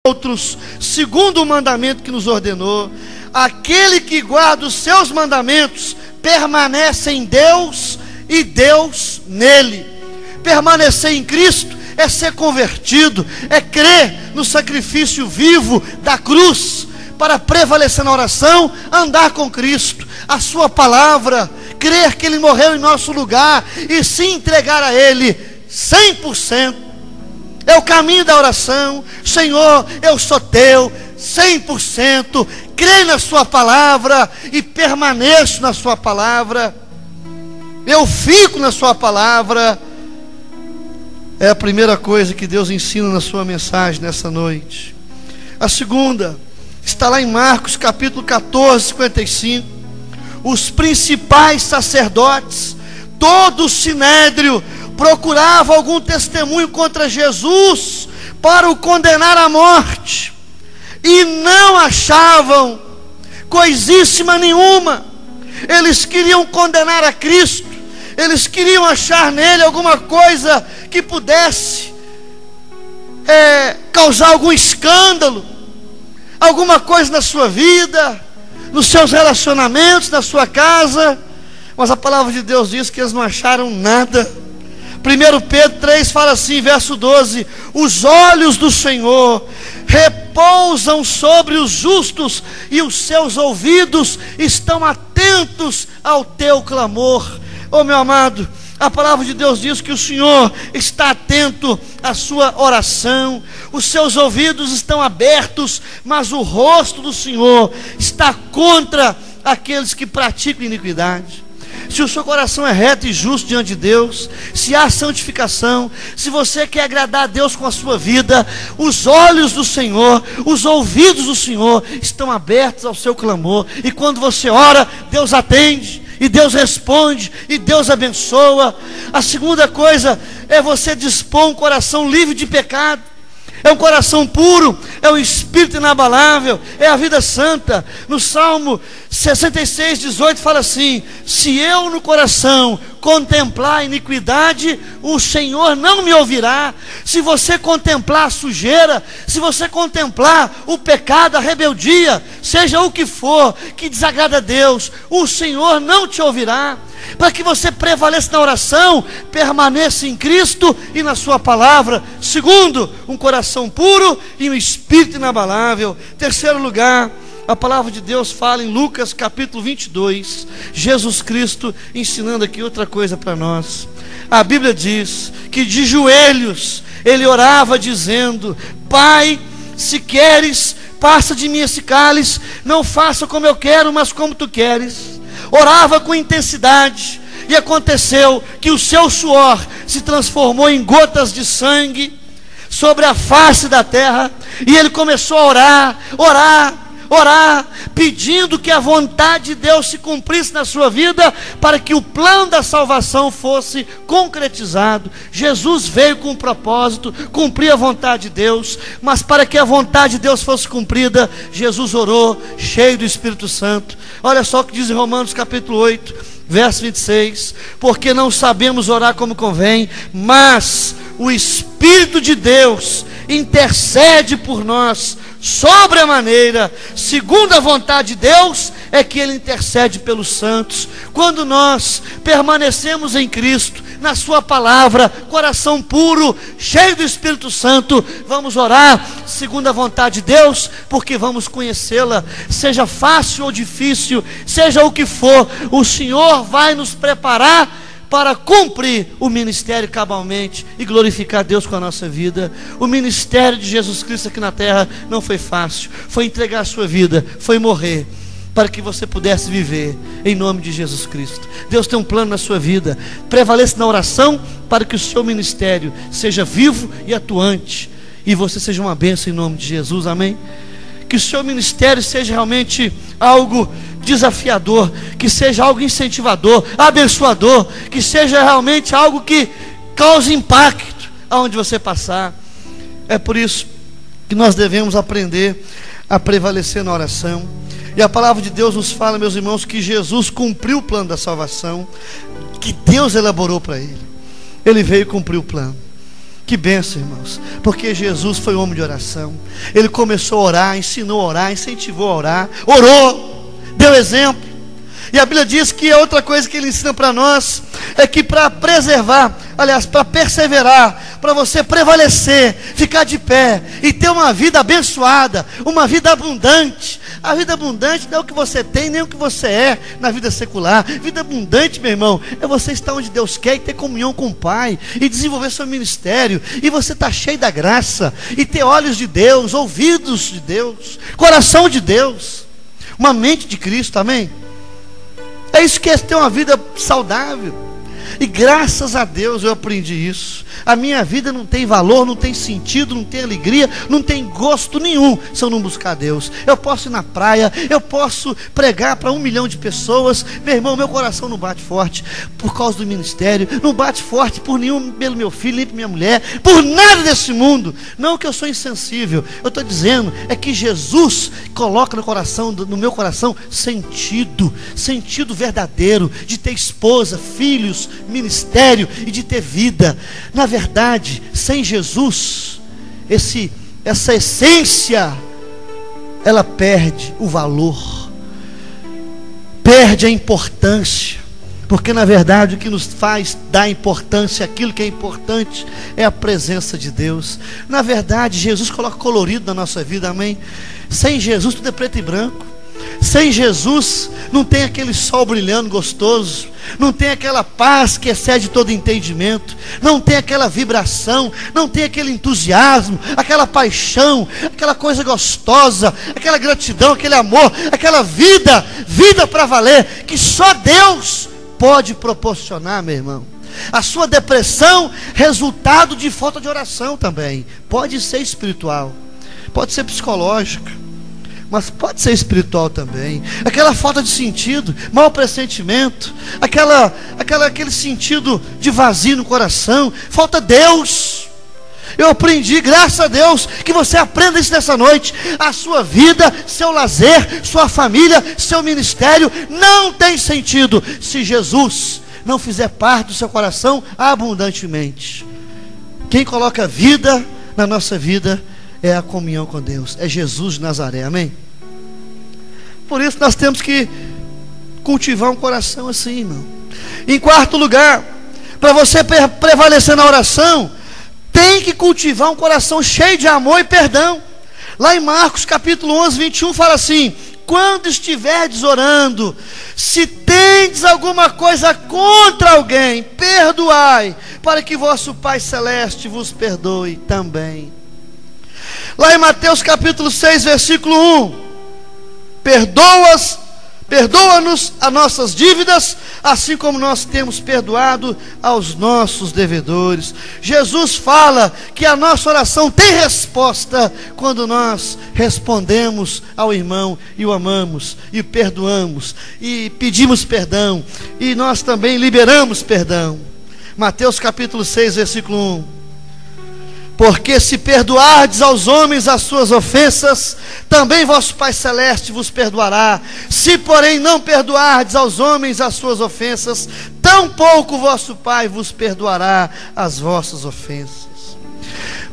outros, segundo o mandamento que nos ordenou. Aquele que guarda os seus mandamentos permanece em Deus e Deus nele. Permanecer em Cristo é ser convertido, é crer no sacrifício vivo da cruz, para prevalecer na oração, andar com Cristo, a sua palavra, crer que Ele morreu em nosso lugar e se entregar a Ele 100%. É o caminho da oração. Senhor, eu sou teu 100%, creio na sua palavra e permaneço na sua palavra, eu fico na sua palavra. É a primeira coisa que Deus ensina na sua mensagem nessa noite. A segunda está lá em Marcos capítulo 14, 55. Os principais sacerdotes, todo o sinédrio, procurava algum testemunho contra Jesus para o condenar à morte, e não achavam coisíssima nenhuma. Eles queriam condenar a Cristo, eles queriam achar nele alguma coisa que pudesse causar algum escândalo, alguma coisa na sua vida, nos seus relacionamentos, na sua casa. Mas a palavra de Deus diz que eles não acharam nada. 1 Pedro 3 fala assim, verso 12: os olhos do Senhor repousam sobre os justos, e os seus ouvidos estão atentos ao teu clamor. Oh, meu amado, a palavra de Deus diz que o Senhor está atento à sua oração, os seus ouvidos estão abertos, mas o rosto do Senhor está contra aqueles que praticam iniquidade. Se o seu coração é reto e justo diante de Deus, se há santificação, se você quer agradar a Deus com a sua vida, os olhos do Senhor, os ouvidos do Senhor estão abertos ao seu clamor, e quando você ora, Deus atende, e Deus responde, e Deus abençoa. A segunda coisa é você dispor um coração livre de pecado. É um coração puro, é um espírito inabalável, é a vida santa. No Salmo 66, 18 fala assim: se eu no coração contemplar a iniquidade, o Senhor não me ouvirá. Se você contemplar a sujeira, se você contemplar o pecado, a rebeldia, seja o que for que desagrada a Deus, o Senhor não te ouvirá. Para que você prevaleça na oração, permaneça em Cristo e na sua palavra. Segundo, um coração puro e um espírito inabalável. Terceiro lugar, a palavra de Deus fala em Lucas capítulo 22, Jesus Cristo ensinando aqui outra coisa para nós. A Bíblia diz que de joelhos ele orava dizendo: Pai, se queres, passa de mim esse cálice, não faça como eu quero, mas como tu queres. Orava com intensidade, e aconteceu que o seu suor se transformou em gotas de sangue sobre a face da terra, e ele começou a orar, pedindo que a vontade de Deus se cumprisse na sua vida, para que o plano da salvação fosse concretizado. Jesus veio com um propósito, cumprir a vontade de Deus, mas para que a vontade de Deus fosse cumprida, Jesus orou, cheio do Espírito Santo. Olha só o que diz em Romanos capítulo 8, verso 26, porque não sabemos orar como convém, mas o Espírito de Deus intercede por nós sobremaneira, segundo a vontade de Deus é que Ele intercede pelos santos. Quando nós permanecemos em Cristo, na sua palavra, coração puro, cheio do Espírito Santo, vamos orar segundo a vontade de Deus, porque vamos conhecê-la. Seja fácil ou difícil, seja o que for, o Senhor vai nos preparar para cumprir o ministério cabalmente e glorificar Deus com a nossa vida. O ministério de Jesus Cristo aqui na terra não foi fácil, foi entregar a sua vida, foi morrer, para que você pudesse viver em nome de Jesus Cristo. Deus tem um plano na sua vida. Prevaleça na oração para que o seu ministério seja vivo e atuante, e você seja uma bênção em nome de Jesus, amém? Que o seu ministério seja realmente algo desafiador, que seja algo incentivador, abençoador, que seja realmente algo que cause impacto aonde você passar. É por isso que nós devemos aprender a prevalecer na oração. E a palavra de Deus nos fala, meus irmãos, que Jesus cumpriu o plano da salvação que Deus elaborou para ele. Ele veio cumprir o plano. Que bênção, irmãos, porque Jesus foi homem de oração. Ele começou a orar, ensinou a orar, incentivou a orar, orou, deu exemplo. E a Bíblia diz que a outra coisa que ele ensina para nós é que para preservar, aliás, para perseverar, para você prevalecer, ficar de pé e ter uma vida abençoada, uma vida abundante. A vida abundante não é o que você tem, nem o que você é na vida secular. Vida abundante, meu irmão, é você estar onde Deus quer e ter comunhão com o Pai e desenvolver seu ministério, e você estar cheio da graça e ter olhos de Deus, ouvidos de Deus, coração de Deus, uma mente de Cristo, amém? É isso que é ter uma vida saudável. E graças a Deus eu aprendi isso. A minha vida não tem valor, não tem sentido, não tem alegria, não tem gosto nenhum se eu não buscar Deus. Eu posso ir na praia, eu posso pregar para 1 milhão de pessoas. Meu irmão, meu coração não bate forte por causa do ministério, não bate forte por nenhum, pelo meu filho, nem por minha mulher, por nada desse mundo. Não que eu sou insensível, eu estou dizendo é que Jesus coloca no meu coração sentido verdadeiro de ter esposa, filhos, ministério e de ter vida. Na verdade, sem Jesus, essa essência, ela perde o valor, perde a importância, porque na verdade o que nos faz dar importância, aquilo que é importante, é a presença de Deus. Na verdade, Jesus coloca colorido na nossa vida, amém? Sem Jesus tudo é preto e branco. Sem Jesus não tem aquele sol brilhando gostoso, não tem aquela paz que excede todo entendimento, não tem aquela vibração, não tem aquele entusiasmo, aquela paixão, aquela coisa gostosa, aquela gratidão, aquele amor, aquela vida para valer, que só Deus pode proporcionar, meu irmão. A sua depressão, resultado de falta de oração também, pode ser espiritual, pode ser psicológica, mas pode ser espiritual também. Aquela falta de sentido, mau pressentimento, aquele sentido de vazio no coração, falta Deus. Eu aprendi, graças a Deus, que você aprenda isso nessa noite. A sua vida, seu lazer, sua família, seu ministério não tem sentido se Jesus não fizer parte do seu coração abundantemente. Quem coloca vida na nossa vida é a comunhão com Deus, é Jesus de Nazaré, amém? Por isso nós temos que cultivar um coração assim, irmão. Em quarto lugar, para você prevalecer na oração, tem que cultivar um coração cheio de amor e perdão. Lá em Marcos capítulo 11, 21 fala assim: quando estiverdes orando, se tendes alguma coisa contra alguém, perdoai, para que vosso Pai Celeste vos perdoe também. Lá em Mateus capítulo 6, versículo 1: perdoa-nos as nossas dívidas, assim como nós temos perdoado aos nossos devedores. Jesus fala que a nossa oração tem resposta quando nós respondemos ao irmão e o amamos, e o perdoamos, e pedimos perdão, e nós também liberamos perdão. Mateus capítulo 6, versículo 1: porque se perdoardes aos homens as suas ofensas, também vosso Pai Celeste vos perdoará. Se porém não perdoardes aos homens as suas ofensas, tampouco vosso Pai vos perdoará as vossas ofensas.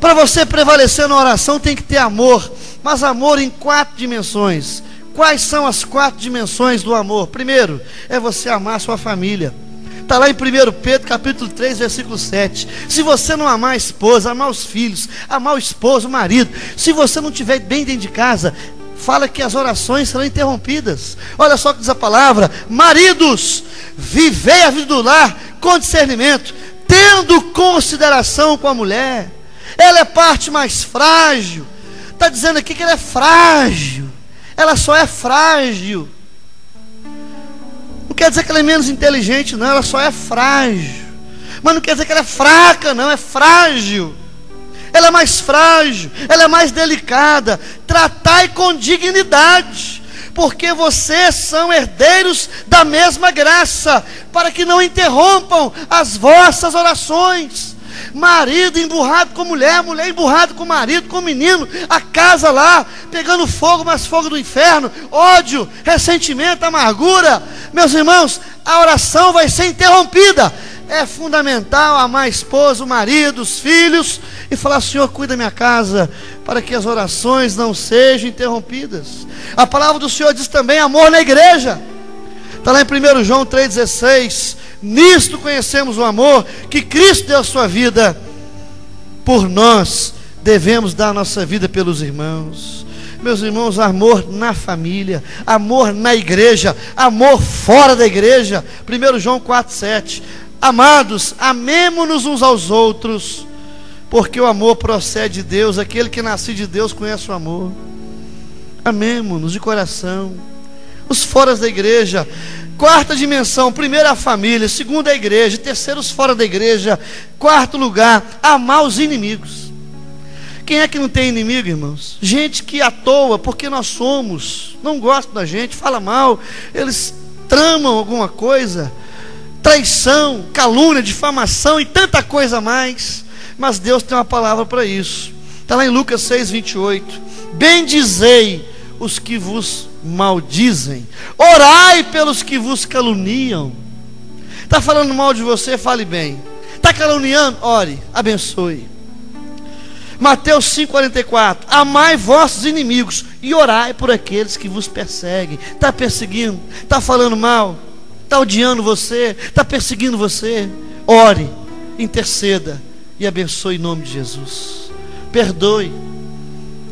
Para você prevalecer na oração tem que ter amor, mas amor em 4 dimensões. Quais são as 4 dimensões do amor? Primeiro, é você amar sua família. Está lá em 1 Pedro capítulo 3, versículo 7. Se você não amar a esposa, amar os filhos, amar o esposo, o marido, se você não estiver bem dentro de casa, fala que as orações serão interrompidas. Olha só o que diz a palavra: maridos, vivei a vida do lar com discernimento, tendo consideração com a mulher. Ela é parte mais frágil. Está dizendo aqui que ela é frágil. Ela só é frágil. Não quer dizer que ela é menos inteligente, não, ela só é frágil. Mas não quer dizer que ela é fraca, não, é frágil. Ela é mais frágil, ela é mais delicada. Tratai com dignidade, porque vocês são herdeiros da mesma graça, para que não interrompam as vossas orações. Marido emburrado com mulher, mulher emburrado com marido, com menino, a casa lá pegando fogo, mas fogo do inferno, ódio, ressentimento, amargura. Meus irmãos, a oração vai ser interrompida. é fundamental amar a esposa, o marido, os filhos, e falar: Senhor, cuida da minha casa, para que as orações não sejam interrompidas. A palavra do Senhor diz também amor na igreja. Está lá em 1 João 3,16: nisto conhecemos o amor, que Cristo deu a sua vida por nós, devemos dar a nossa vida pelos irmãos. Meus irmãos, amor na família, amor na igreja, amor fora da igreja. 1 João 4,7: amados, amemo-nos uns aos outros, porque o amor procede de Deus. Aquele que nasce de Deus conhece o amor. Amemo-nos de coração. Os fora da igreja. Quarta dimensão: primeiro a família, segundo a igreja, terceiro os fora da igreja, quarto lugar, amar os inimigos. Quem é que não tem inimigo, irmãos? Gente que à toa, porque nós somos, não gostam da gente, fala mal, eles tramam alguma coisa, traição, calúnia, difamação e tanta coisa mais. Mas Deus tem uma palavra para isso. Está lá em Lucas 6,28: bendizei os que vos maldizem, orai pelos que vos caluniam. Está falando mal de você? Fale bem. Está caluniando? Ore, abençoe. Mateus 5,44: amai vossos inimigos e orai por aqueles que vos perseguem. Está perseguindo? Está falando mal? Está odiando você? Está perseguindo você? Ore, interceda e abençoe em nome de Jesus. Perdoe.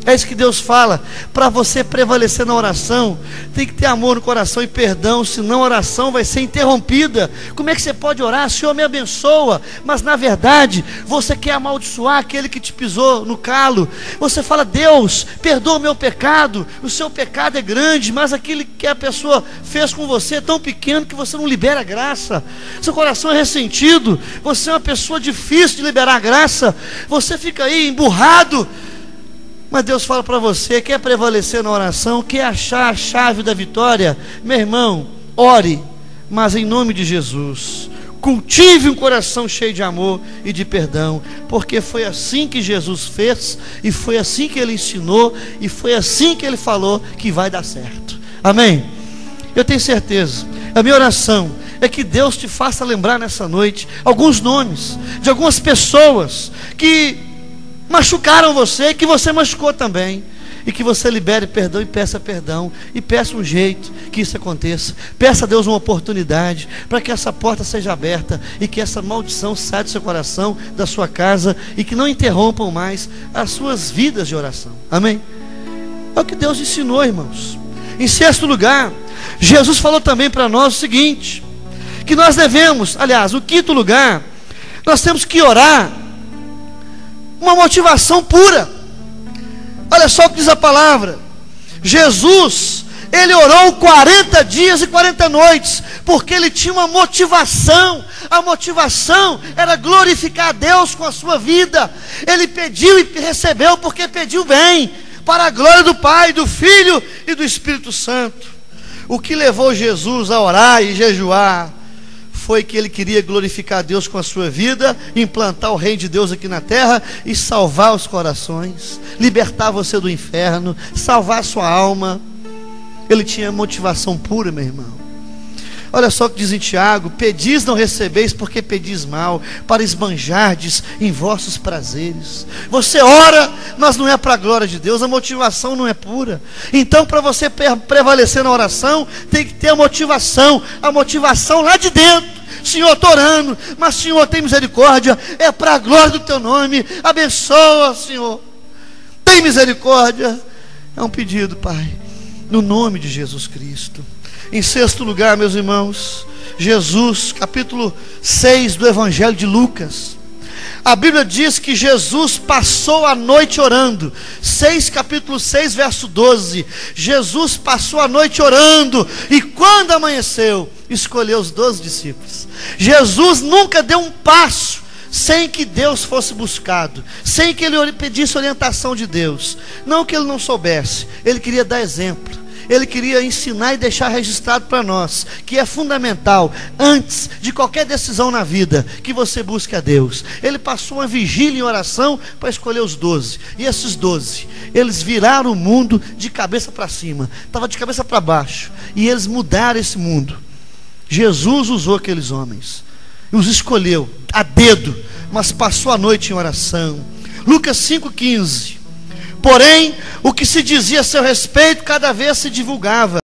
É isso que Deus fala. Para você prevalecer na oração, tem que ter amor no coração e perdão, senão a oração vai ser interrompida. Como é que você pode orar? Senhor, me abençoa, mas na verdade você quer amaldiçoar aquele que te pisou no calo. Você fala: Deus, perdoa o meu pecado. O seu pecado é grande, mas aquilo que a pessoa fez com você é tão pequeno que você não libera a graça. Seu coração é ressentido, você é uma pessoa difícil de liberar a graça. Você fica aí emburrado. Mas Deus fala para você: quer prevalecer na oração, quer achar a chave da vitória? Meu irmão, ore, mas em nome de Jesus. Cultive um coração cheio de amor e de perdão, porque foi assim que Jesus fez, e foi assim que Ele ensinou, e foi assim que Ele falou que vai dar certo. Amém? Eu tenho certeza, a minha oração é que Deus te faça lembrar nessa noite alguns nomes de algumas pessoas que machucaram você, que você machucou também, e que você libere perdão e peça um jeito que isso aconteça. Peça a Deus uma oportunidade para que essa porta seja aberta e que essa maldição saia do seu coração, da sua casa, e que não interrompam mais as suas vidas de oração. Amém? É o que Deus ensinou, irmãos. Em sexto lugar, Jesus falou também para nós o seguinte, que nós devemos, aliás, no quinto lugar, nós temos que orar uma motivação pura. Olha só o que diz a palavra. Jesus, Ele orou 40 dias e 40 noites, porque Ele tinha uma motivação. A motivação era glorificar a Deus com a sua vida. Ele pediu e recebeu, porque pediu bem, para a glória do Pai, do Filho e do Espírito Santo. O que levou Jesus a orar e jejuar foi que Ele queria glorificar a Deus com a sua vida, implantar o reino de Deus aqui na terra e salvar os corações, libertar você do inferno, salvar a sua alma. Ele tinha motivação pura, meu irmão. Olha só o que diz em Tiago: pedis não recebeis, porque pedis mal, para esbanjardes em vossos prazeres. Você ora, mas não é para a glória de Deus, a motivação não é pura. Então, para você prevalecer na oração, tem que ter a motivação lá de dentro. Senhor, estou orando, mas Senhor, tem misericórdia, é para a glória do Teu nome, abençoa, Senhor, tem misericórdia. É um pedido, Pai, no nome de Jesus Cristo. Em sexto lugar, meus irmãos, Jesus, capítulo 6 do Evangelho de Lucas. A Bíblia diz que Jesus passou a noite orando. Capítulo 6, verso 12. Jesus passou a noite orando, e quando amanheceu, escolheu os 12 discípulos. Jesus nunca deu um passo sem que Deus fosse buscado, sem que Ele pedisse orientação de Deus. Não que Ele não soubesse, Ele queria dar exemplo. Ele queria ensinar e deixar registrado para nós que é fundamental, antes de qualquer decisão na vida, que você busque a Deus. Ele passou uma vigília em oração para escolher os 12. E esses 12, eles viraram o mundo de cabeça para cima. Estava de cabeça para baixo. E eles mudaram esse mundo. Jesus usou aqueles homens. e os escolheu a dedo, mas passou a noite em oração. Lucas 5,15. Porém, o que se dizia a seu respeito cada vez se divulgava,